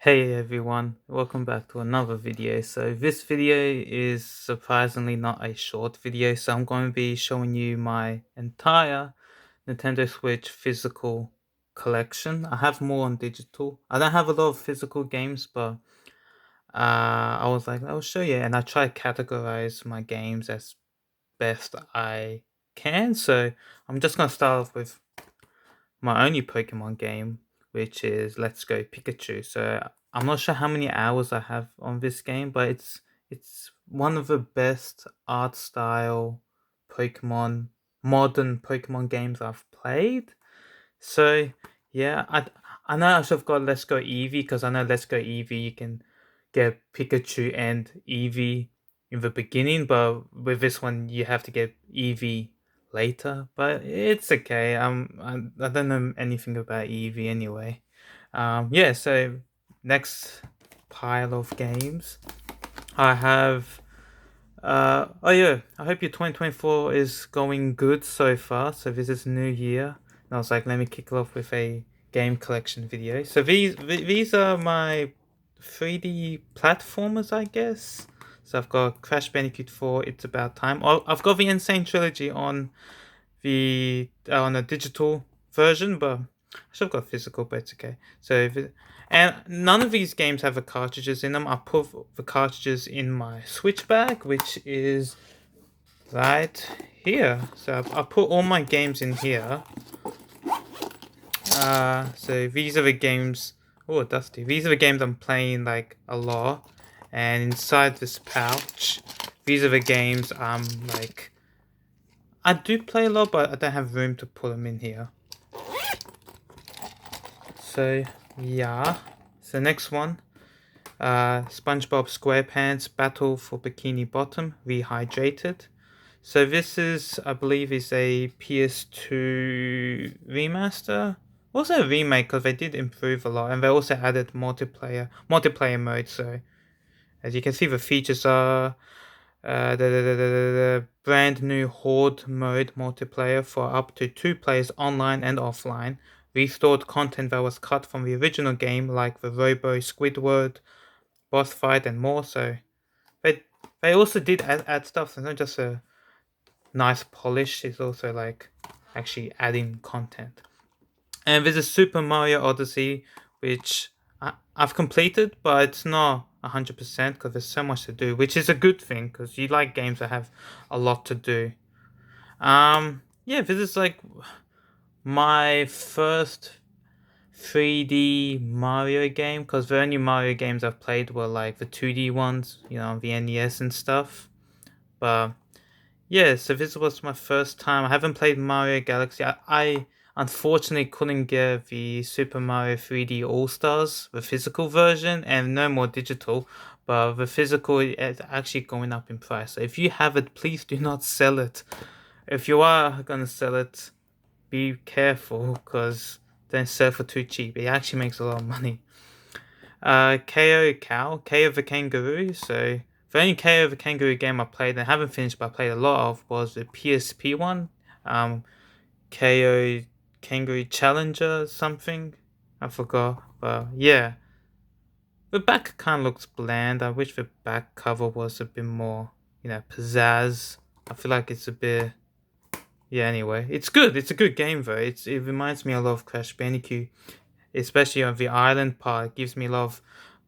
Hey everyone, welcome back to another video. So this video is surprisingly not a short video, so I'm going to be showing you my entire Nintendo Switch physical collection. I have more on digital. I don't have a lot of physical games, but I was like, I'll show you, and I try to categorize my games as best I can. So I'm just gonna start off with my only Pokemon game, which is Let's Go Pikachu. So I'm not sure how many hours I have on this game, but it's one of the best art style Pokemon modern Pokemon games I've played. So yeah, I know I should have got Let's Go Eevee because I know Let's Go Eevee you can get Pikachu and Eevee in the beginning, but with this one you have to get Eevee later. But it's okay. I don't know anything about Eevee anyway. Yeah. So next pile of games I have. Oh yeah, I hope your 2024 is going good so far. So this is New Year, and I was like, let me kick it off with a game collection video. So these are my 3D platformers, I guess. So I've got Crash Bandicoot 4, It's About Time. Oh, I've got the Insane Trilogy on a digital version, but I should have got physical, but it's okay. And none of these games have the cartridges in them. I put the cartridges in my Switch bag, which is right here. So I put all my games in here. So these are the games. Oh, Dusty. These are the games I'm playing like a lot. And inside this pouch, these are the games I'm like. I do play a lot, but I don't have room to put them in here. So yeah. So next one, SpongeBob SquarePants Battle for Bikini Bottom Rehydrated. So this is, I believe, is a PS2 remaster. Also a remake because they did improve a lot, and they also added multiplayer mode. So as you can see, the features are the brand new Horde mode multiplayer for up to 2 players online and offline. Restored content that was cut from the original game, like the Robo Squidward boss fight and more. So they they also did add stuff. So it's not just a nice polish. It's also like actually adding content. And there's a Super Mario Odyssey, which I've completed, but it's not 100% because there's so much to do, which is a good thing because you like games that have a lot to do. Yeah, this is like my first 3D Mario game because the only Mario games I've played were like the 2D ones, the NES and stuff. But yeah, so this was my first time. I haven't played Mario Galaxy. I unfortunately couldn't get the Super Mario 3D All Stars, the physical version, and no more digital. But the physical is actually going up in price. So if you have it, please do not sell it. If you are gonna sell it, be careful because don't sell for too cheap. It actually makes a lot of money. KO the Kangaroo. So the only KO the Kangaroo game I played and haven't finished, but I played a lot of was the PSP one. KO Kangaroo Challenger something. I forgot, but yeah, the back kind of looks bland. I wish the back cover was a bit more, pizzazz. I feel like it's a bit. Yeah. Anyway, it's good. It's a good game though. It reminds me a lot of Crash Bandicoot, especially on the island part. It gives me a lot of.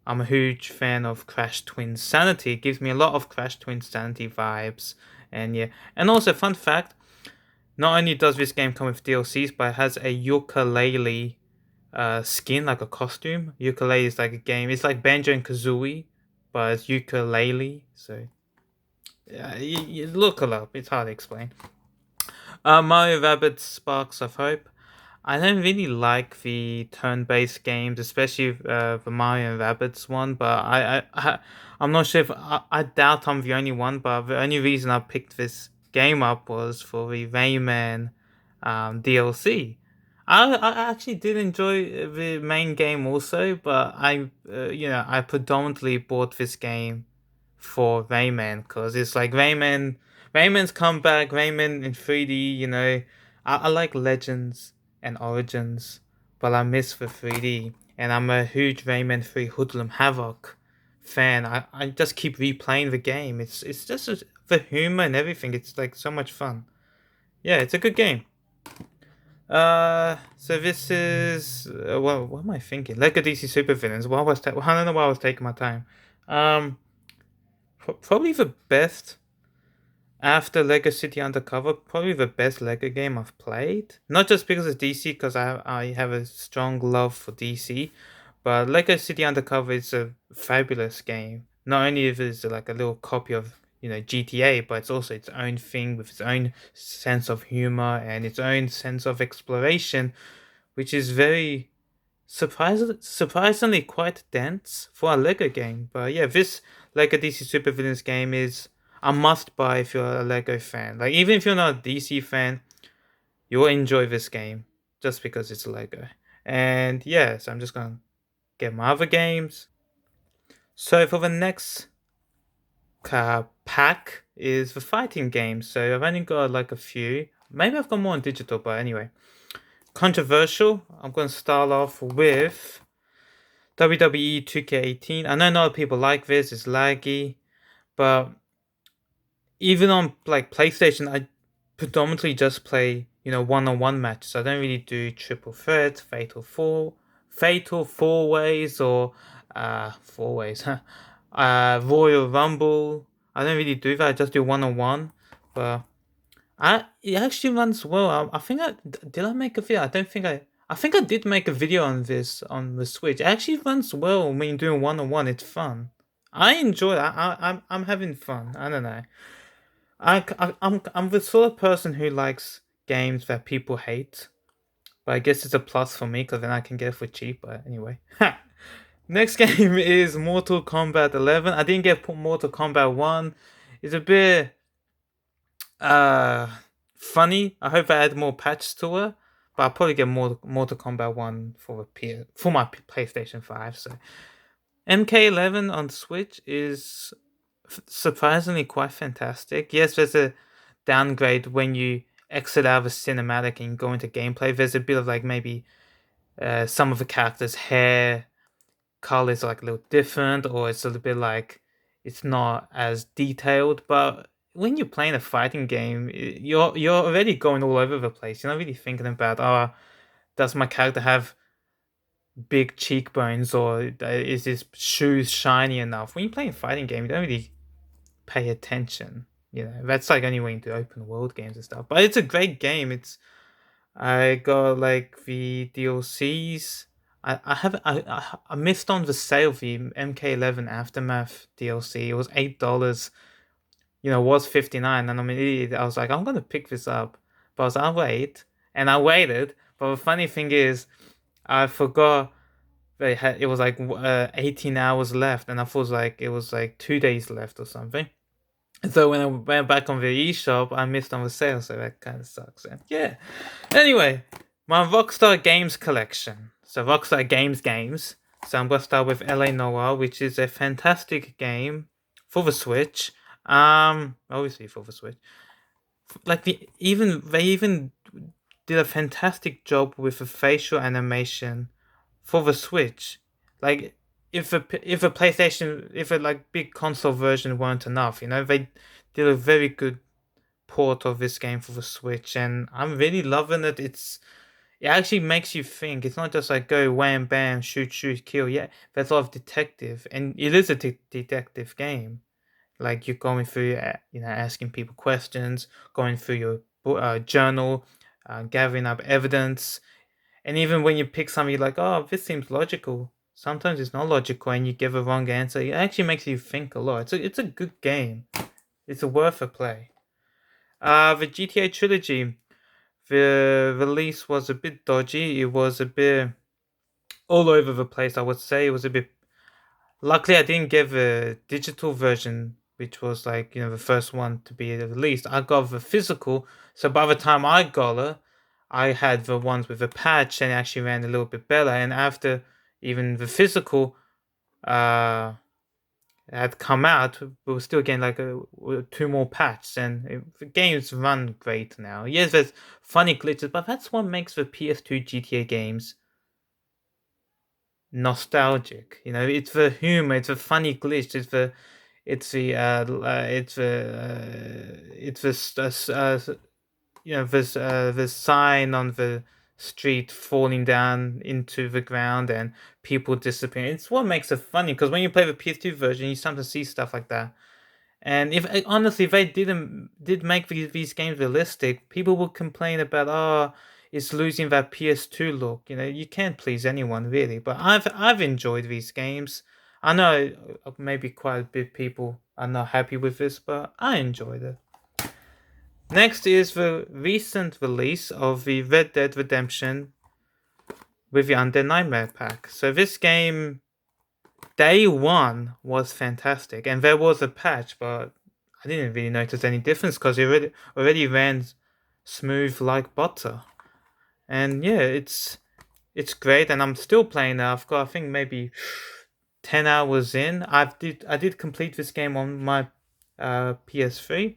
I'm a huge fan of Crash Twin Sanity. It gives me a lot of Crash Twin Sanity vibes. And yeah. And also, fun fact, not only does this game come with DLCs, but it has a ukulele skin, like a costume. Ukulele is like a game. It's like Banjo and Kazooie, but it's ukulele. So yeah, you look it up. It's hard to explain. Mario Rabbids Sparks of Hope. I don't really like the turn-based games, especially the Mario and Rabbids one. But I'm not sure if I doubt I'm the only one. But the only reason I picked this game up was for the Rayman DLC. I actually did enjoy the main game also, but I predominantly bought this game for Rayman because it's like Rayman's comeback, Rayman in 3D. I like Legends and Origins, but I miss the 3D. and I'm a huge Rayman 3 Hoodlum Havoc fan. I just keep replaying the game. It's just the humor and everything. It's like so much fun. Yeah, it's a good game. So this is what am I thinking? Lego DC Super Villains. I don't know why I was taking my time. Um, probably the best after Lego City Undercover. Probably the best Lego game I've played. Not just because it's DC, because I have a strong love for DC, but Lego City Undercover is a fabulous game. Not only is it like a little copy of GTA, but it's also its own thing with its own sense of humor and its own sense of exploration, which is very surprisingly quite dense for a Lego game. But yeah, this Lego DC Super Villains game is a must buy if you're a Lego fan. Like even if you're not a DC fan, you'll enjoy this game just because it's Lego. And yeah, so I'm just gonna get my other games. So for the next pack is the fighting games. So I've only got like a few. Maybe I've got more on digital, but anyway. Controversial. I'm gonna start off with WWE 2K18. I know a lot of people like this, it's laggy, but even on like PlayStation, I predominantly just play, one-on-one matches. I don't really do triple threats, fatal four ways, or four ways, Royal Rumble. I don't really do that. I just do one-on-one, but it actually runs well. I think did I make a video? I don't think I. I think I did make a video on this on the Switch. It actually runs well when you're doing one-on-one. It's fun. I enjoy it. I'm having fun. I don't know. I'm the sort of person who likes games that people hate, but I guess it's a plus for me because then I can get it for cheap. But anyway, next game is Mortal Kombat 11. I didn't get Mortal Kombat 1. It's a bit uh funny. I hope I add more patches to it, but I'll probably get more Mortal Kombat 1 for my PlayStation 5. So MK11 on Switch is surprisingly quite fantastic. Yes, there's a downgrade when you exit out of a cinematic and go into gameplay. There's a bit of like maybe some of the characters' hair colors are like a little different, or it's a little bit like it's not as detailed. But when you're playing a fighting game, you're already going all over the place. You're not really thinking about, does my character have big cheekbones, or is his shoes shiny enough? When you play a fighting game, you don't really pay attention. That's like only when you do open world games and stuff. But it's a great game. I got like the DLCs. I have I missed on the sale of the MK11 Aftermath DLC. It was $8. It was 59, and I'm an idiot. I was like, I'm gonna pick this up, but I was like, I'll wait, and I waited. But the funny thing is, I forgot it was like 18 hours left, and I thought it was like 2 days left or something. So when I went back on the eShop, I missed on the sale, so that kind of sucks. And yeah. Anyway, my Rockstar Games collection. So Rockstar games. So I'm gonna start with LA Noire, which is a fantastic game for the Switch. Obviously for the Switch. Like they even did a fantastic job with the facial animation for the Switch. Like if a PlayStation, if a like big console version weren't enough, they did a very good port of this game for the Switch, and I'm really loving it. It actually makes you think. It's not just like go wham bam shoot kill. Yeah, there's a lot of detective, and it is a detective game. Like you're going through, asking people questions, going through your journal, gathering up evidence, and even when you pick something, you're like, oh, this seems logical. Sometimes it's not logical, and you give a wrong answer. It actually makes you think a lot. It's a good game. It's worth a play. The GTA trilogy, the release was a bit dodgy. It was a bit all over the place. I would say it was a bit. Luckily, I didn't get the digital version, which was like the first one to be released. I got the physical, so by the time I got it, I had the ones with the patch, and it actually ran a little bit better. And after even the physical had come out, we were still getting like two more patches, and the games run great now. Yes, there's funny glitches, but that's what makes the PS2 GTA games nostalgic. You know, it's the humor, it's the funny glitch, it's the you know, the sign on the street falling down into the ground and people disappearing. It's what makes it funny, because when you play the PS2 version, you sometimes see stuff like that. And if honestly, if they did make these games realistic, people would complain about, oh, it's losing that PS2 look. You know, you can't please anyone really. But I've enjoyed these games. I know maybe quite a bit people are not happy with this, but I enjoyed it. Next is the recent release of the Red Dead Redemption with the Undead Nightmare pack. So this game, day one was fantastic, and there was a patch, but I didn't really notice any difference because it already ran smooth like butter. And yeah, it's great, and I'm still playing it. I've got, I think, maybe 10 hours in. I did complete this game on my PS3.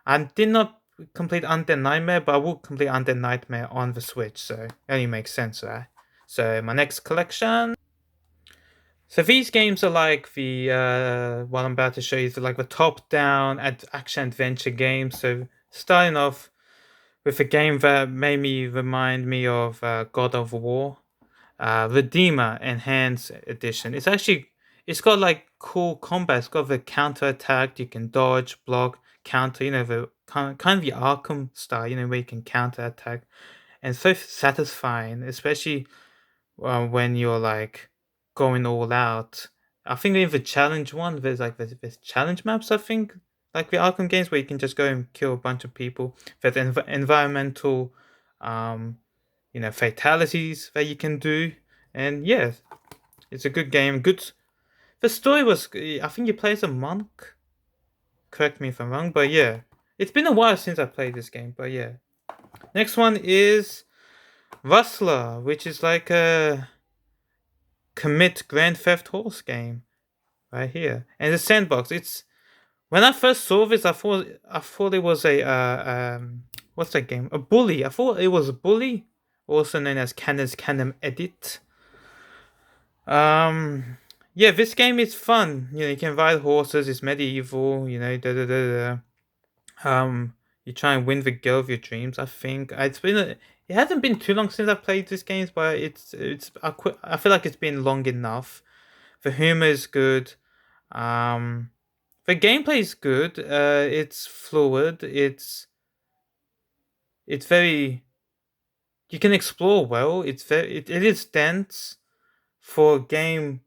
I did not complete Undead Nightmare, but I will complete Undead Nightmare on the Switch, so it only makes sense, right? So my next collection. So these games are like the what I'm about to show you is like the top-down action adventure game. So starting off with a game that made me remind me of God of War, Redeemer Enhanced Edition. It's got like cool combat. It's got the counter attack. You can dodge, block, counter. You know, the kind of the Arkham style. You know, where you can counter attack, and so satisfying, especially when you're like going all out. I think in the challenge one, there's challenge maps. I think like the Arkham games where you can just go and kill a bunch of people. There's environmental, um, you know, fatalities that you can do, and yeah, it's a good game. Good. The story was. I think you play as a monk. Correct me if I'm wrong, but yeah, it's been a while since I played this game. But yeah, next one is Rustler, which is like a commit Grand Theft Horse game right here, and the sandbox. It's when I first saw this, I thought it was a what's that game? A Bully. I thought it was a Bully, also known as Cannon's Canon Edit. Um, yeah, this game is fun. You know, you can ride horses. It's medieval. You know, da da da da. You try and win the girl of your dreams. I think it hasn't been too long since I played this game, but I feel like it's been long enough. The humor is good. Um, the gameplay is good. It's fluid. It's very, you can explore well. It is dense for a game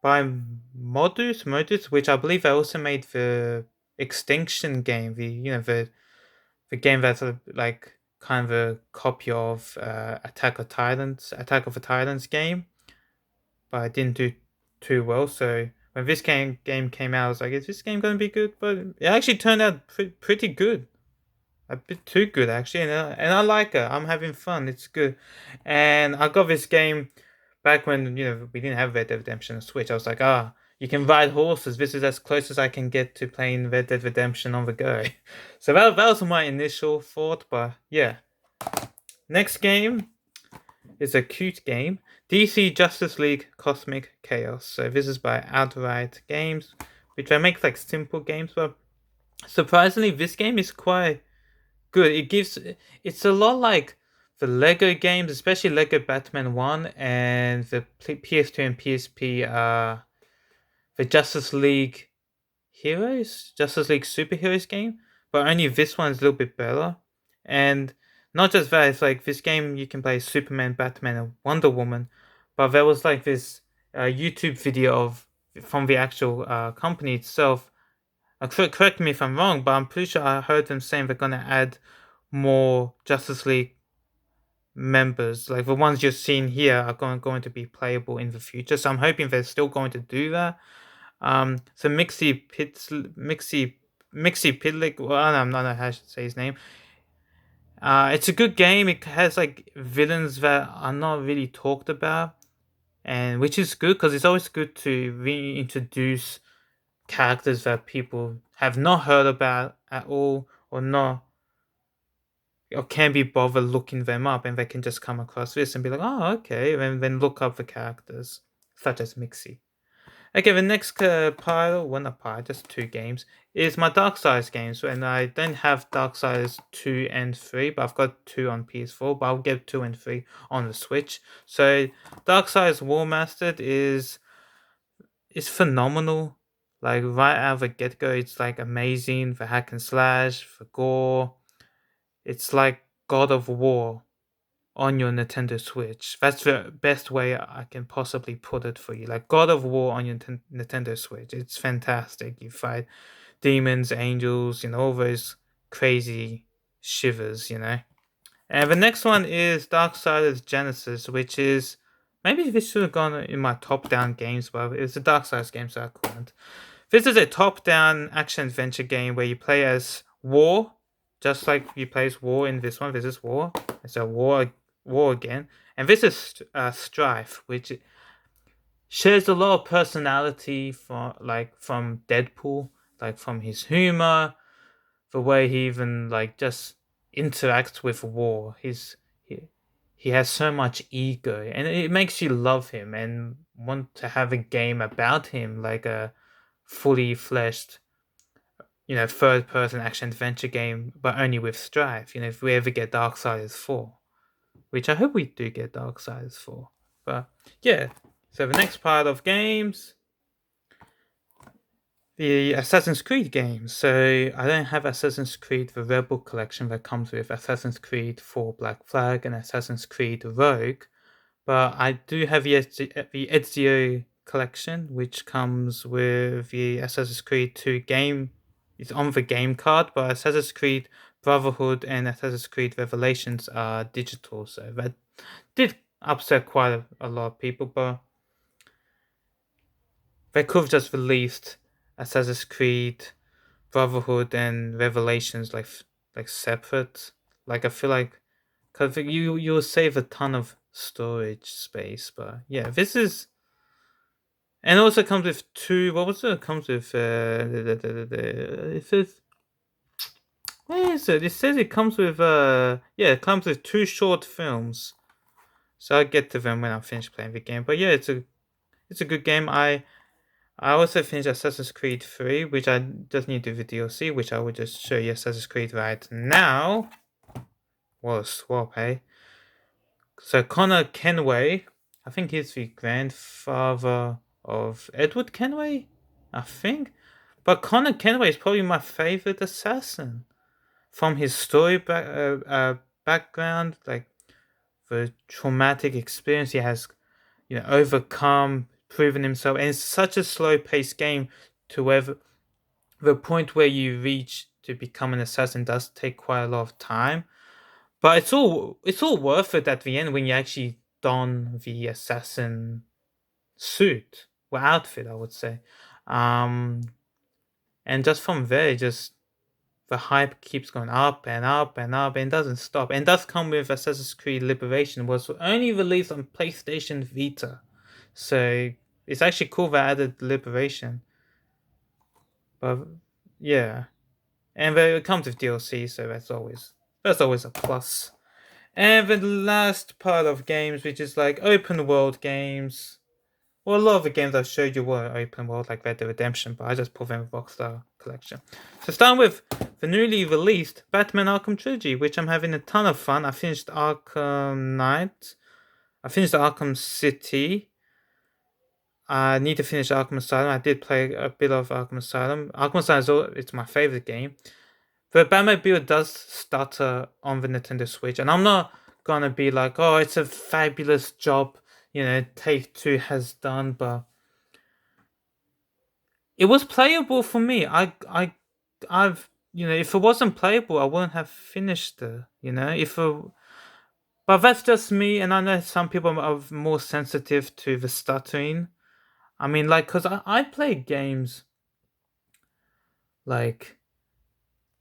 by Modus, which I believe I also made the Extinction game. The game that's like kind of a copy of Attack of the Titans game, but it didn't do too well. So when this game came out, I was like, is this game going to be good? But it actually turned out pretty good. A bit too good actually, and I like it. I'm having fun. It's good, and I got this game back when we didn't have Red Dead Redemption on Switch. I was like, you can ride horses. This is as close as I can get to playing Red Dead Redemption on the go. So that was my initial thought, but yeah. Next game is a cute game, DC Justice League Cosmic Chaos. So this is by Outright Games, which I make like simple games, but surprisingly, this game is quite good. It's a lot like the Lego games, especially Lego Batman 1 and the PS2 and PSP the Justice League Superheroes game, but only this one's a little bit better. And not just that, it's like this game you can play Superman, Batman, and Wonder Woman, but there was like this YouTube video from the actual company itself. Correct me if I'm wrong, but I'm pretty sure I heard them saying they're gonna add more Justice League members. Like the ones you're seeing here are going to be playable in the future. So I'm hoping they're still going to do that. So Mixie Pitlick. Well, I don't know how I should say his name. It's a good game. It has like villains that are not really talked about, and which is good because it's always good to reintroduce characters that people have not heard about at all or not or can be bothered looking them up, and they can just come across this and be like, oh, okay, and then look up the characters, such as Mixie. Okay, the next pile, well, not pile, just 2 games, is my Darksiders games. And I don't have Darksiders 2 and 3, but I've got 2 on PS4, but I'll get 2 and 3 on the Switch. So Darksiders War Mastered is phenomenal. Like right out of the get-go, it's like amazing. The hack and slash, the gore. It's like God of War on your Nintendo Switch. That's the best way I can possibly put it for you. Like God of War on your Nintendo Switch. It's fantastic. You fight demons, angels, all those crazy shivers, And the next one is Darksiders Genesis, which is maybe this should have gone in my top-down games, but it's a Darksiders game, so I couldn't. This is a top-down action adventure game where you play as War, just like you play as War in this one. This is War. It's a War again, and this is Strife, which shares a lot of personality from Deadpool, like from his humor, the way he even just interacts with War. He has so much ego, and it makes you love him and want to have a game about him, like a fully fleshed, third person action adventure game, but only with Strife. If we ever get Darksiders 4, which I hope we do get Darksiders 4. But yeah, so the next part of games, the Assassin's Creed games. So I don't have Assassin's Creed the Rebel collection that comes with Assassin's Creed 4 Black Flag and Assassin's Creed Rogue, but I do have the Ezio collection, which comes with the Assassin's Creed 2 game. It's on the game card, but Assassin's Creed Brotherhood and Assassin's Creed Revelations are digital, so that did upset quite a lot of people, but they could have just released Assassin's Creed Brotherhood and Revelations like separate. Like I feel like because you'll save a ton of storage space, but yeah, this is. And it also comes with 2. What was it? It comes with it says. Where is it? It says it comes with it comes with 2 short films. So I'll get to them when I finish playing the game. But yeah, it's a good game. I also finished Assassin's Creed 3, which I just need to do the DLC, which I will just show you Assassin's Creed right now. What a swap, eh? So Connor Kenway, I think he's the grandfather of Edward Kenway, I think. But Connor Kenway is probably my favorite assassin. From his story background, like the traumatic experience he has, overcome, proven himself, and it's such a slow-paced game to where the point where you reach to become an assassin does take quite a lot of time, but it's all worth it at the end when you actually don the assassin suit or outfit, I would say, and just from there, just the hype keeps going up and up and up and doesn't stop. And does come with Assassin's Creed Liberation, was only released on PlayStation Vita. So it's actually cool they added Liberation. But yeah. And it comes with DLC, so that's always a plus. And the last part of games, which is like open world games. Well, a lot of the games I've showed you were open world, like Red Dead Redemption, but I just put them in the Rockstar collection. So starting with the newly released Batman Arkham Trilogy, which I'm having a ton of fun. I finished Arkham Knight. I finished Arkham City. I need to finish Arkham Asylum. I did play a bit of Arkham Asylum. Arkham Asylum it's my favorite game. The Batmobile does stutter on the Nintendo Switch, and I'm not gonna be like, oh, it's a fabulous job, Take-Two has done, but it was playable for me. I've if it wasn't playable, I wouldn't have finished it. But that's just me, and I know some people are more sensitive to the stuttering. I mean, cause I play games like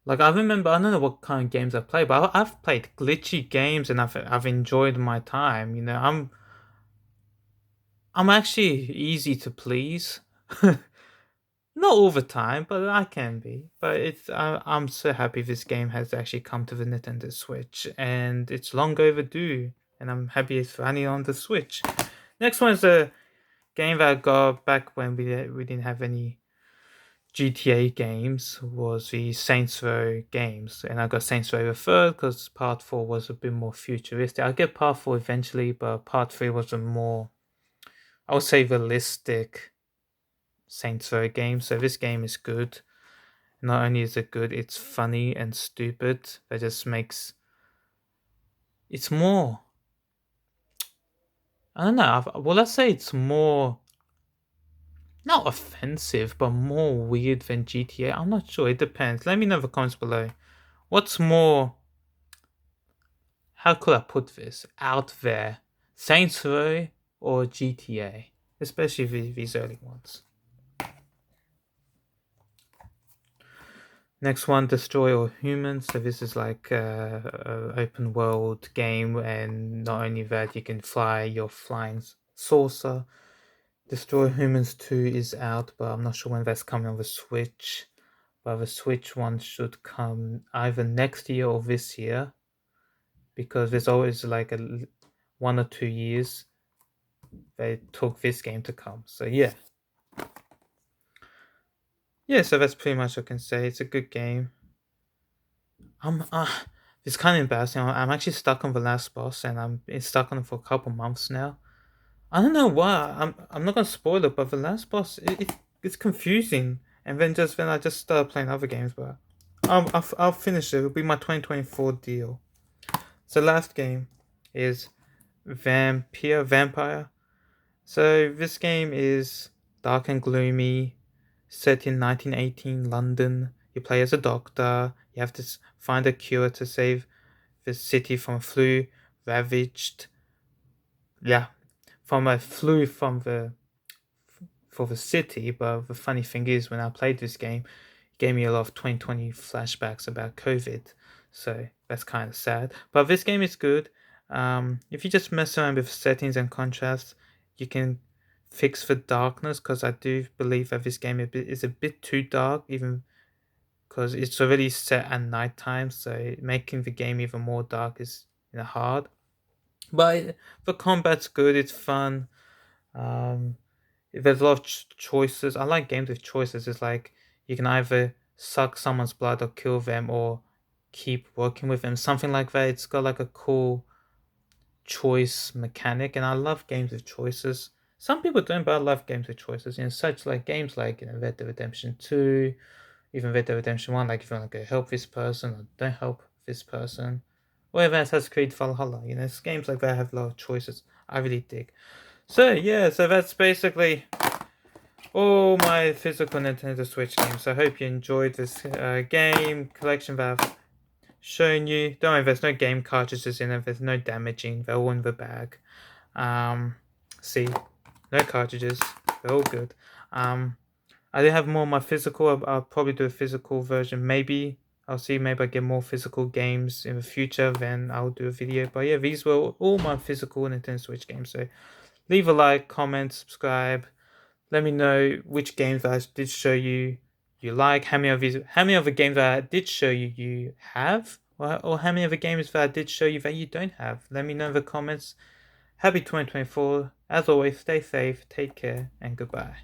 I remember, I don't know what kind of games I play, but I've played glitchy games and I've enjoyed my time. I'm actually easy to please. Not all the time, but I can be. But I'm so happy this game has actually come to the Nintendo Switch, and it's long overdue. And I'm happy it's finally on the Switch. Next one's a game that I got back when we didn't have any GTA games. Was the Saints Row games, and I got Saints Row the Third because Part 4 was a bit more futuristic. I'll get Part 4 eventually, but Part 3 was a more, I would say, realistic Saints Row game. So this game is good. Not only is it good, it's funny and stupid. That just makes it's more. I don't know. Well, let's say it's more not offensive, but more weird than GTA. I'm not sure. It depends. Let me know in the comments below. What's more? How could I put this out there? Saints Row or GTA, especially these early ones. Next one, Destroy All Humans. So this is like a open world game, and not only that, you can fly your flying saucer. Destroy Humans 2 is out, but I'm not sure when that's coming on the Switch. But the Switch one should come either next year or this year, because there's always like 1 or 2 years they took this game to come. So yeah. Yeah, so that's pretty much what I can say. It's a good game. It's kind of embarrassing. I'm actually stuck on the last boss, and I'm stuck on it for a couple months now. I don't know why. I'm not gonna spoil it, but the last boss it's confusing. And then I just started playing other games, but I'll finish it. It'll be my 2024 deal. So last game is Vampire. So this game is dark and gloomy, set in 1918 London. You play as a doctor. You have to find a cure to save the city from flu ravaged. Yeah, from a flu from the for the city. But the funny thing is, when I played this game, it gave me a lot of 2020 flashbacks about COVID. So that's kind of sad. But this game is good. If you just mess around with settings and contrast, you can fix the darkness, because I do believe that this game is a bit too dark, even because it's already set at nighttime. So making the game even more dark is hard. But the combat's good. It's fun. Um, there's a lot of choices. I like games with choices. It's like you can either suck someone's blood or kill them, or keep working with them, something like that. It's got like a cool choice mechanic, and I love games with choices. Some people don't, but I love games with choices. Such like games like Red Dead Redemption 2, even Red Dead Redemption 1. Like if you want to go help this person or don't help this person, or even Assassin's Creed Valhalla. It's games like that have a lot of choices. I really dig. So yeah, so that's basically all my physical Nintendo Switch games. I hope you enjoyed this game collection that I've shown you. Don't worry, there's no game cartridges in it. There's no damaging. They're all in the bag. See, no cartridges. They're all good. I do have more of my physical. I'll probably do a physical version. Maybe I'll see. Maybe I get more physical games in the future. Then I'll do a video. But yeah, these were all my physical Nintendo Switch games. So leave a like, comment, subscribe. Let me know which games that I did show you like. How many of the games that I did show you have, or how many of the games that I did show you that you don't have. Let me know in the comments. Happy 2024. As always, stay safe, take care, and goodbye.